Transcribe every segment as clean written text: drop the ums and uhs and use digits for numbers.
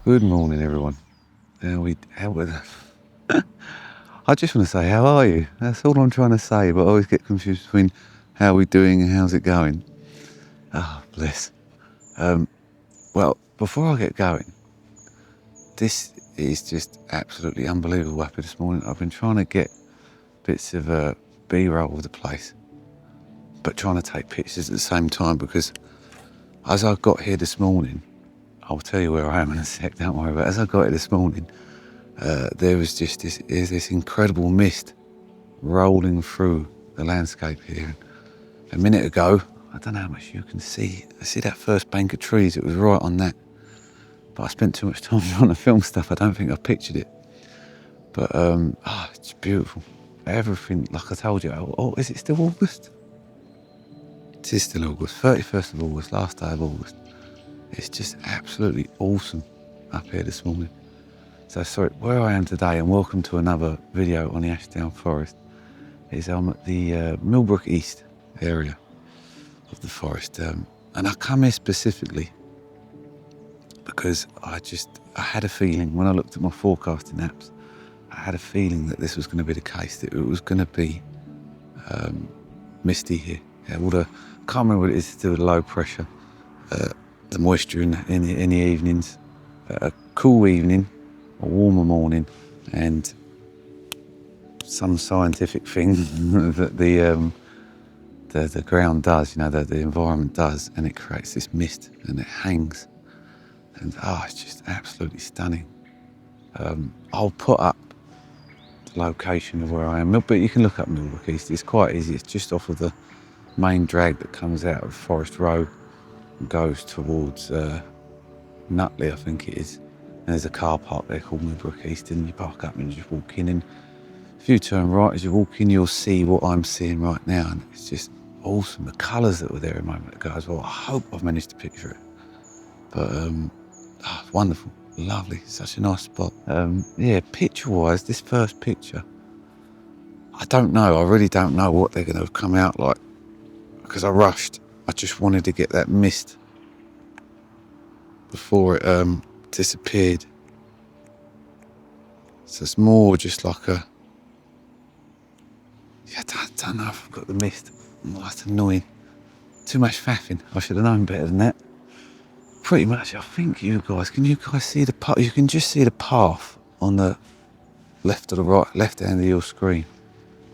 Good morning, everyone. I just want to say, how are you? That's all I'm trying to say, but I always get confused between how we're doing and how's it going. Ah, bless. Well, before I get going, this is just absolutely unbelievable happy this morning. I've been trying to get bits of B-roll of the place, but trying to take pictures at the same time, because as I got here this morning, I'll tell you where I am in a sec, don't worry, but as I got here this morning, there was just this incredible mist rolling through the landscape here. A minute ago, I don't know how much you can see. I see that first bank of trees, it was right on that. But I spent too much time trying to film stuff, I don't think I pictured it. But, it's beautiful. Everything, like I told you, is it still August? It is still August, 31st of August, last day of August. It's just absolutely awesome up here this morning. So sorry, where I am today, and welcome to another video on the Ashdown Forest, is I'm at the Millbrook East area of the forest. And I come here specifically because I had a feeling when I looked at my forecasting apps, I had a feeling that this was going to be the case, that it was going to be misty here. Yeah, I can't remember what it is to do with low pressure, the moisture in the evenings, a cool evening, a warmer morning, and some scientific thing that the ground does, that the environment does, and it creates this mist and it hangs, and it's just absolutely stunning. I'll put up the location of where I am, but you can look up Millbrook East. It's quite easy. It's just off of the main drag that comes out of Forest Road and goes towards Nutley, I think it is. And there's a car park there called Millbrook East, and you park up and you just walk in, and if you turn right as you walk in, you'll see what I'm seeing right now, and it's just awesome. The colours that were there a moment ago as well, I hope I've managed to picture it. But wonderful, lovely, such a nice spot. Picture-wise, this first picture, I really don't know what they're going to come out like, because I rushed. I just wanted to get that mist before it disappeared. So it's more just like I don't know if I've got the mist. Oh, that's annoying. Too much faffing. I should have known better than that. Pretty much, I think can you guys see the path? You can just see the path on the left hand of your screen.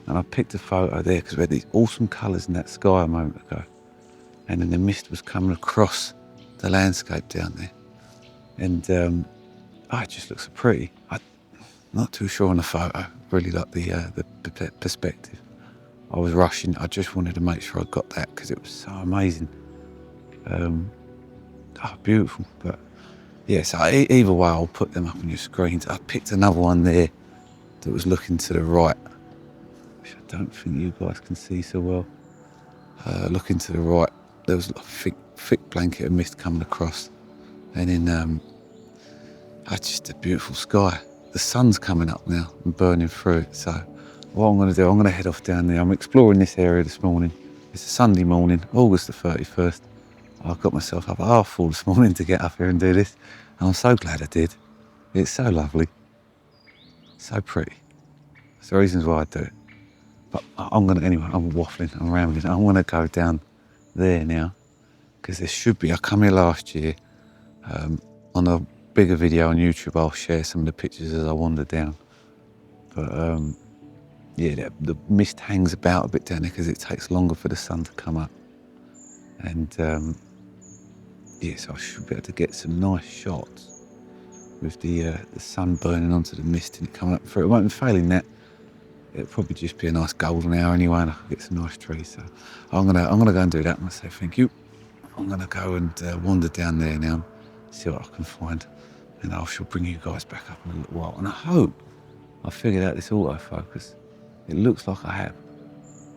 And I picked a photo there because we had these awesome colours in that sky a moment ago. And then the mist was coming across the landscape down there. And it just looks so pretty. I'm not too sure on the photo. Really like the perspective. I was rushing. I just wanted to make sure I got that because it was so amazing. Beautiful. But yeah, so either way, I'll put them up on your screens. I picked another one there that was looking to the right, which I don't think you guys can see so well. Looking to the right, there was a thick blanket of mist coming across, and then just a beautiful sky. The sun's coming up now and burning through it. So what I'm going to do, I'm going to head off down there. I'm exploring this area this morning. It's a Sunday morning, August the 31st. I got myself up at 4:30 this morning to get up here and do this, and I'm so glad I did. It's so lovely, so pretty. It's the reasons why I do it. But I'm waffling, I'm rambling. I'm going to go down there now, because there should be, I come here last year, on a bigger video on YouTube, I'll share some of the pictures as I wander down. But the mist hangs about a bit down there because it takes longer for the sun to come up. And so I should be able to get some nice shots with the sun burning onto the mist and it coming up through. It won't be failing that. It'll probably just be a nice golden hour anyway, and I can get some nice trees. So I'm gonna go and do that, and I say thank you. I'm gonna go and wander down there now, see what I can find, and I shall bring you guys back up in a little while. And I hope I figured out this autofocus. It looks like I have.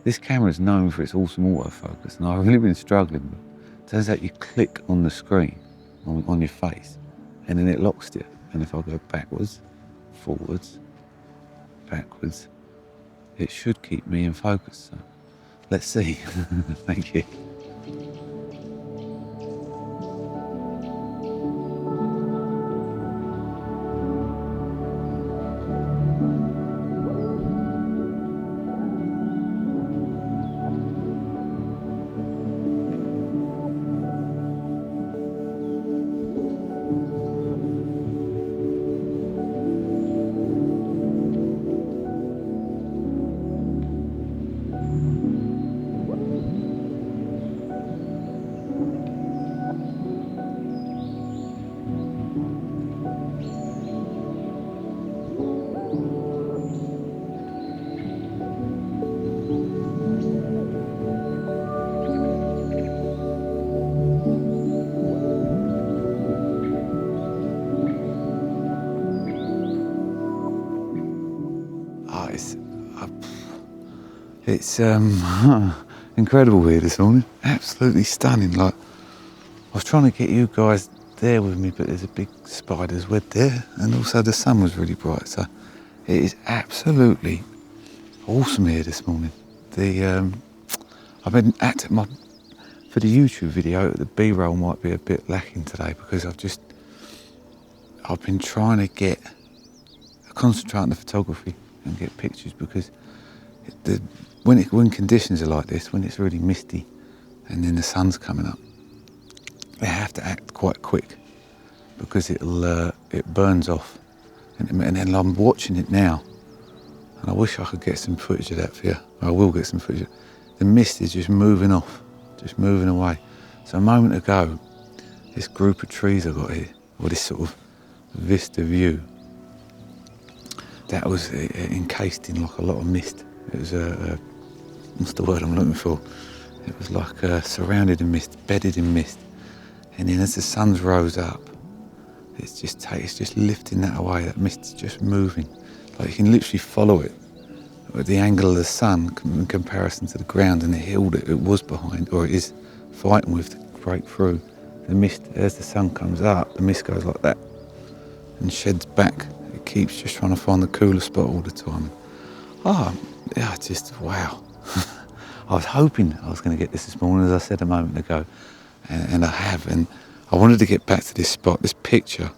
This camera is known for its awesome autofocus, and I've really been struggling. But it turns out you click on the screen, on your face, and then it locks you. And if I go backwards, forwards, backwards, it should keep me in focus. So let's see. Thank you. It's incredible here this morning. Absolutely stunning. Like, I was trying to get you guys there with me, but there's a big spider's web there, and also the sun was really bright, so it is absolutely awesome here this morning. I've been at my for the YouTube video. The B-roll might be a bit lacking today because I've been trying to concentrate on the photography and get pictures, because when conditions are like this, when it's really misty and then the sun's coming up, they have to act quite quick because it burns off. And then I'm watching it now, and I wish I could get some footage of that for you. I will get some footage. The mist is just moving off, just moving away. So a moment ago, this group of trees I got here, or this sort of vista view, that was encased in like a lot of mist. It was what's the word I'm looking for? It was like surrounded in mist, bedded in mist. And then as the sun rose up, it's just lifting that away. That mist is just moving. Like you can literally follow it at the angle of the sun in comparison to the ground and the hill that it was behind, or it is fighting with to break through. The mist, as the sun comes up, the mist goes like that and sheds back. It keeps just trying to find the cooler spot all the time. Oh, yeah, just wow. I was hoping I was going to get this morning, as I said a moment ago, and I have. And I wanted to get back to this spot, this picture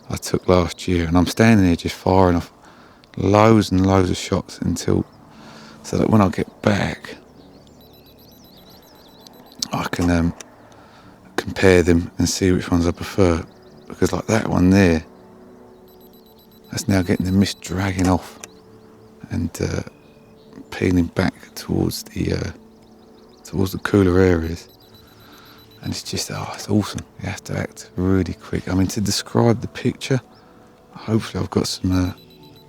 I took last year, and I'm standing here just firing off loads and loads of shots so that when I get back, I can compare them and see which ones I prefer. Because like that one there, that's now getting the mist dragging off and peeling back towards the cooler areas. And it's just, it's awesome. You have to act really quick. I mean, to describe the picture, hopefully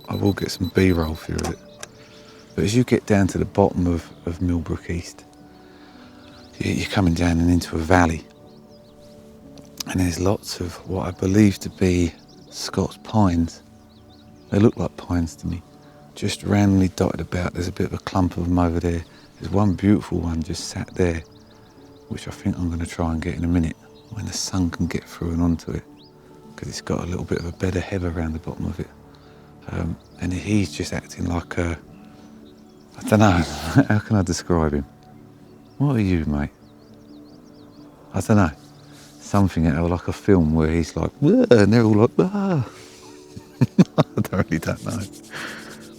I will get some B-roll for it. But as you get down to the bottom of Millbrook East, you're coming down and into a valley. And there's lots of what I believe to be Scots pines. They look like pines to me, just randomly dotted about. There's a bit of a clump of them over there. There's one beautiful one just sat there, which I think I'm going to try and get in a minute when the sun can get through and onto it, because it's got a little bit of a bed of heather around the bottom of it. And he's just acting like I don't know, how can I describe him? What are you, mate? I don't know. Something like a film where he's like, whoa, and they're all like, ah. I don't know.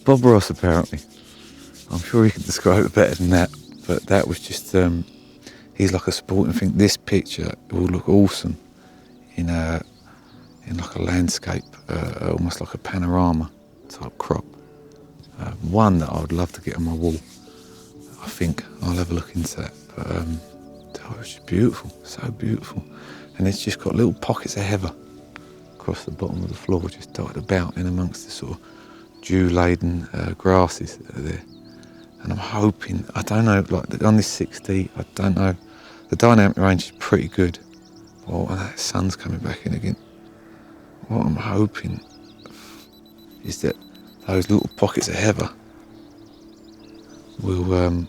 Bob Ross, apparently. I'm sure he could describe it better than that, but that was just, he's like a sporting thing. This picture will look awesome in like a landscape, almost like a panorama type crop. One that I would love to get on my wall. I think I'll have a look into that. But it's just beautiful, so beautiful. And it's just got little pockets of heather across the bottom of the floor, just dotted about in amongst the sort of dew-laden grasses that are there. And I'm hoping, I don't know, like on this 6D, I don't know, the dynamic range is pretty good. Oh, and that sun's coming back in again. What I'm hoping is that those little pockets of heather will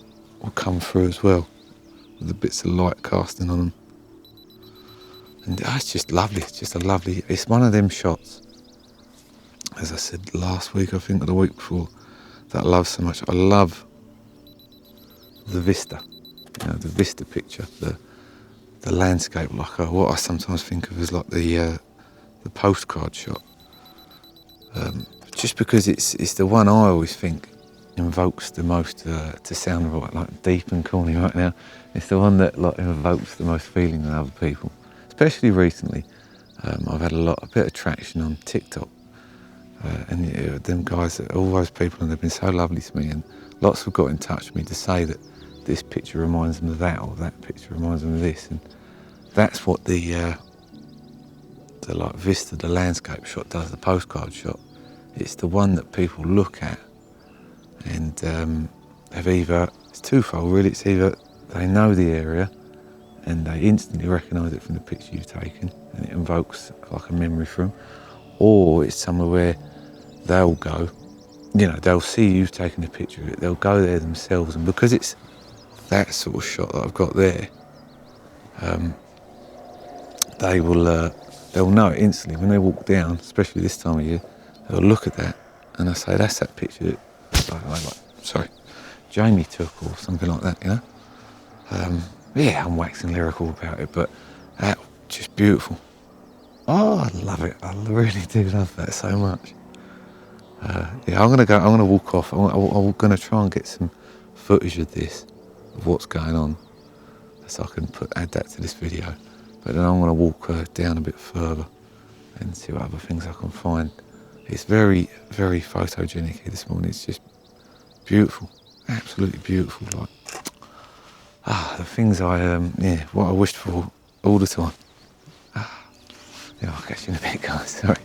come through as well, with the bits of light casting on them. And it's just lovely. It's one of them shots, as I said last week, I think, or the week before, that I love so much. I love the vista, the vista picture, the landscape, like what I sometimes think of as like the postcard shot. Just because it's the one I always think invokes the most, to sound like deep and corny right now, it's the one that like invokes the most feeling in other people. Especially recently, I've had a bit of traction on TikTok, and them guys, all those people, and they've been so lovely to me, and lots have got in touch with me to say that this picture reminds them of that, or that picture reminds them of this, and that's what the like vista, the landscape shot does, the postcard shot. It's the one that people look at and it's twofold really. It's either they know the area and they instantly recognise it from the picture you've taken and it invokes like a memory for them, or it's somewhere where they'll go you know, they'll see you taking a picture of it, they'll go there themselves, and because it's that sort of shot that I've got there, they'll know it instantly when they walk down, especially this time of year. They'll look at that and they'll say, that's that picture that Jamie took, or something like that, you know. Yeah, I'm waxing lyrical about it, but that just beautiful. Oh, I love it. I really do love that so much. Yeah, I'm gonna walk off. I'm gonna try and get some footage of this, of what's going on, so I can add that to this video. But then I'm gonna walk down a bit further and see what other things I can find. It's very, very photogenic here this morning. It's just beautiful, absolutely beautiful. Like, the things what I wished for all the time. Yeah, I'll catch you in a bit, guys. Sorry.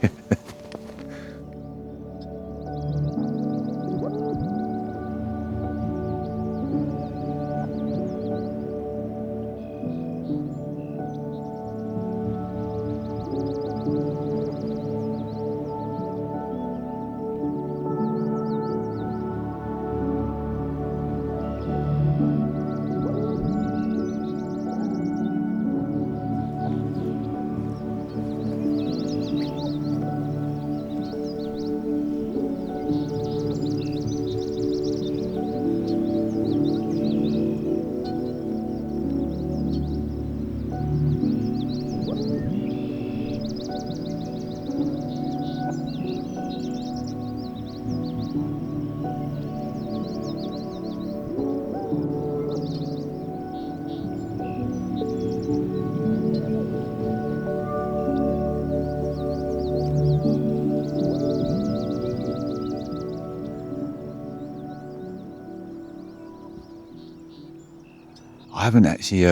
I haven't actually,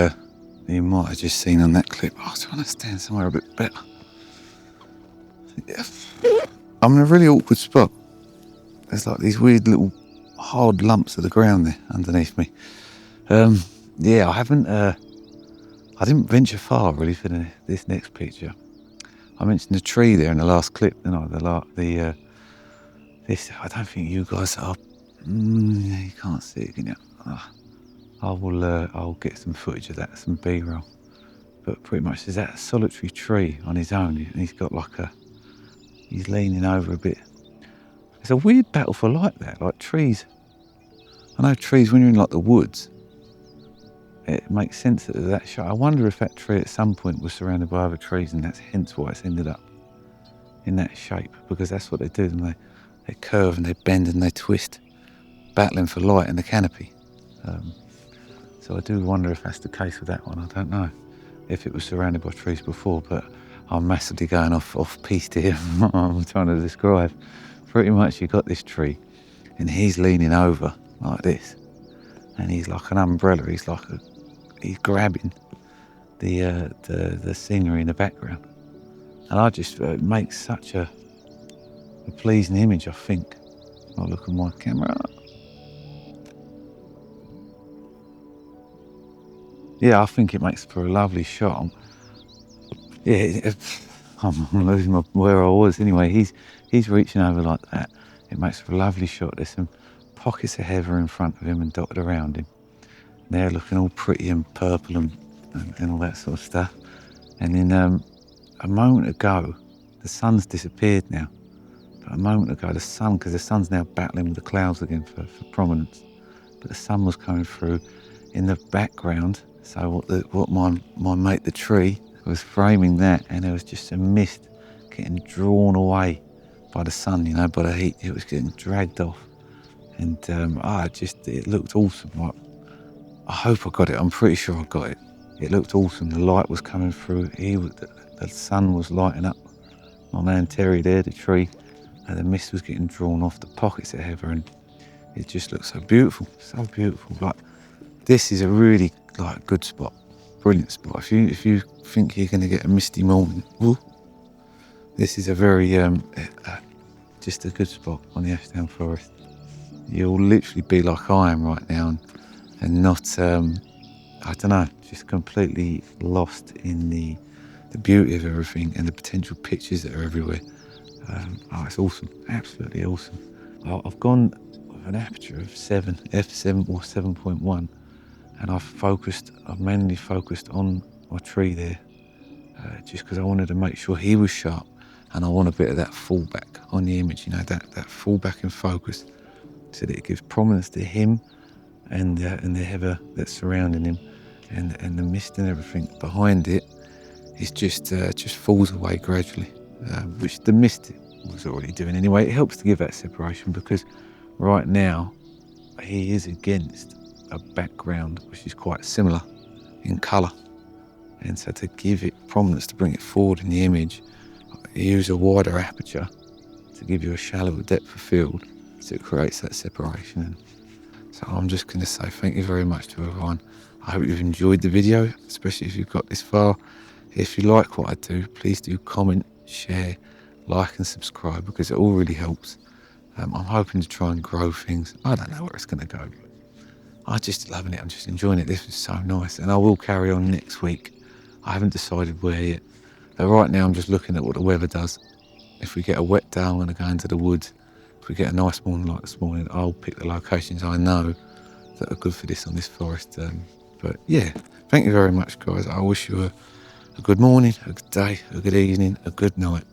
you might have just seen on that clip, I was trying to stand somewhere a bit better. Yeah. I'm in a really awkward spot. There's like these weird little hard lumps of the ground there underneath me. Yeah, I didn't venture far really for this next picture. I mentioned the tree there in the last clip, you know, this, I don't think you guys are, you can't see it, can you? I'll get some footage of that, some B-roll. But pretty much there's that solitary tree on his own, and he's got he's leaning over a bit. It's a weird battle for light there, like trees. I know trees, when you're in like the woods, it makes sense that shot. I wonder if that tree at some point was surrounded by other trees, and that's hence why it's ended up in that shape, because that's what they do, and they curve and they bend and they twist, battling for light in the canopy. So I do wonder if that's the case with that one. I don't know if it was surrounded by trees before, but I'm massively going off piste here. I'm trying to describe. Pretty much you got this tree and he's leaning over like this, and he's like an umbrella. He's grabbing the scenery in the background, and I just it makes such a pleasing image, I think. I'll look at my camera. Yeah, I think it makes for a lovely shot. I'm losing where I was. Anyway, he's reaching over like that. It makes for a lovely shot. There's some pockets of heather in front of him and dotted around him. They're looking all pretty and purple and all that sort of stuff. And then a moment ago, the sun's disappeared now. But a moment ago, the sun, because the sun's now battling with the clouds again for prominence. But the sun was coming through in the background. So what my mate the tree was framing that, and there was just a mist getting drawn away by the sun, you know, by the heat. It was getting dragged off, and it looked awesome. Like, I hope I got it. I'm pretty sure I got it. It looked awesome. The light was coming through. The sun was lighting up my man Terry there, the tree, and the mist was getting drawn off the pockets of heather, and it just looked so beautiful, so beautiful. Like, this is a really good spot, brilliant spot. If you think you're going to get a misty morning, this is a very just a good spot on the Ashdown Forest. You'll literally be like I am right now, and not I don't know, just completely lost in the beauty of everything and the potential pictures that are everywhere. It's awesome, absolutely awesome. I've gone with an aperture of 7, f7 or 7.1, and I've mainly focused on my tree there, just because I wanted to make sure he was sharp, and I want a bit of that fallback on the image, that fallback in focus, so that it gives prominence to him and the heather that's surrounding him, and the mist and everything behind it is just falls away gradually, which the mist was already doing anyway. It helps to give that separation, because right now he is against a background which is quite similar in colour, and so to give it prominence, to bring it forward in the image, you use a wider aperture to give you a shallower depth of field, so it creates that separation. And so I'm just going to say thank you very much to everyone. I hope you've enjoyed the video, especially if you've got this far. If you like what I do, please do comment, share, like and subscribe, because it all really helps. I'm hoping to try and grow things. I don't know where it's going to go, but I'm just loving it. I'm just enjoying it. This was so nice, and I will carry on next week. I haven't decided where yet. But right now I'm just looking at what the weather does. If we get a wet day, I'm going to go into the woods. If we get a nice morning like this morning, I'll pick the locations I know that are good for this on this forest. But yeah, thank you very much, guys. I wish you a good morning, a good day, a good evening, a good night,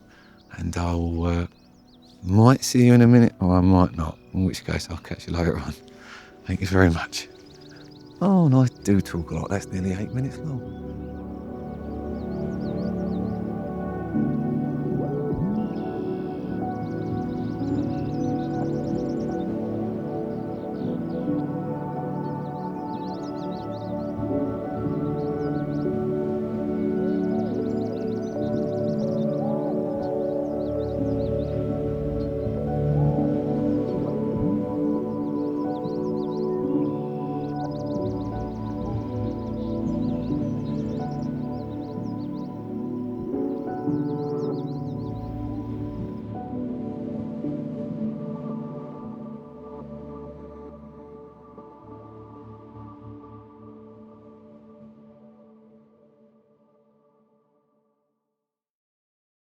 and I'll might see you in a minute, or I might not, in which case I'll catch you later on. Thank you very much. Oh, and I do talk a lot. That's nearly 8 minutes long.